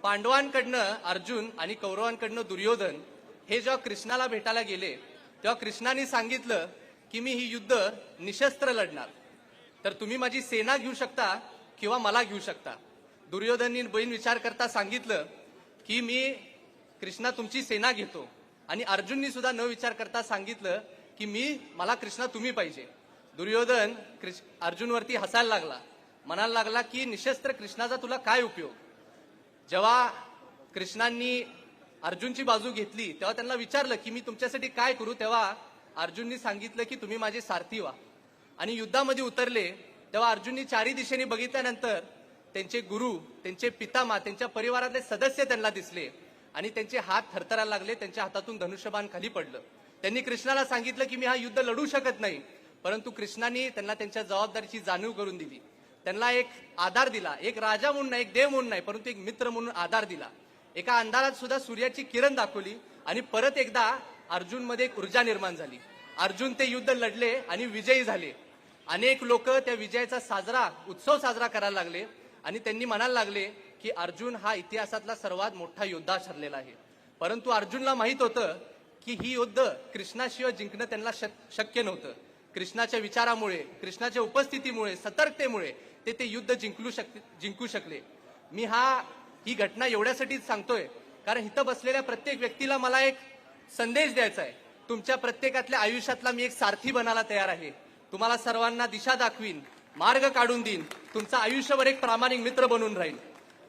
पांडवांकडनं अर्जुन आणि कौरवांकडनं दुर्योधन हे जेव्हा कृष्णाला भेटायला गेले तेव्हा कृष्णाने सांगितलं की मी ही युद्ध निशस्त्र लढणार, तर तुम्ही माझी सेना घेऊ शकता किंवा मला घेऊ शकता. दुर्योधननी बैन विचार करता सांगितलं की मी कृष्णा तुमची सेना घेतो, आणि अर्जुननी सुद्धा न विचार करता सांगितलं की मला कृष्णा तुम्ही पाहिजे. दुर्योधन अर्जुनवरती हसायला लागला, म्हणायला लागला की निशस्त्र कृष्णाचा तुला काय उपयोग. जेव्हा कृष्णांनी अर्जुनची बाजू घेतली तेव्हा त्यांना विचारलं की मी तुमच्यासाठी काय करू, तेव्हा अर्जुननी सांगितलं की तुम्ही माझे सारथी व्हा. आणि युद्धामध्ये उतरले तेव्हा अर्जुननी चारी दिशेने बघितल्यानंतर त्यांचे गुरु, त्यांचे पितामह, त्यांच्या परिवारातले सदस्य त्यांना दिसले आणि त्यांचे हात थरथरायला लागले. त्यांच्या हातातून धनुष्यबाण खाली पडलं. त्यांनी कृष्णाला सांगितलं की मी हा युद्ध लढू शकत नाही, परंतु कृष्णाने त्यांना त्यांच्या जबाबदारीची जाणीव करून दिली. त्यांना एक आधार दिला, एक राजा म्हणून नाही, एक देव म्हणून नाही, परंतु एक मित्र म्हणून आधार दिला. एका अंधारात सुद्धा सूर्याची किरण दाखवली आणि परत एकदा अर्जुनमध्ये एक ऊर्जा निर्माण झाली. अर्जुन ते युद्ध लढले आणि विजयी झाले. अनेक लोक त्या विजयाचा उत्सव साजरा करायला लागले आणि त्यांनी म्हणायला लागले की अर्जुन हा इतिहासातला सर्वात मोठा योद्धा ठरलेला आहे. परंतु अर्जुनला माहित होतं की ही युद्ध कृष्णाशिवाय जिंकणं त्यांना शक्य नव्हतं. कृष्णाच्या विचारामुळे, कृष्णाच्या उपस्थितीमुळे, सतर्कतेमुळे ते युद्ध जिंकू शकले. मी ही घटना एवढ्यासाठीच सांगतोय कारण इथं बसलेल्या प्रत्येक व्यक्तीला मला एक संदेश द्यायचा आहे. तुमच्या प्रत्येकातल्या आयुष्यातला मी एक सारथी बनायला तयार आहे. तुम्हाला सर्वांना दिशा दाखवीन, मार्ग काढून देईन, तुमचं आयुष्यभर एक प्रामाणिक मित्र बनून राहील.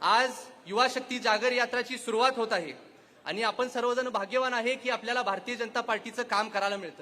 आज युवा शक्ती जागर यात्राची सुरुवात होत आहे आणि आपण सर्वजण भाग्यवान आहे की आपल्याला भारतीय जनता पार्टीचं काम करायला मिळतं.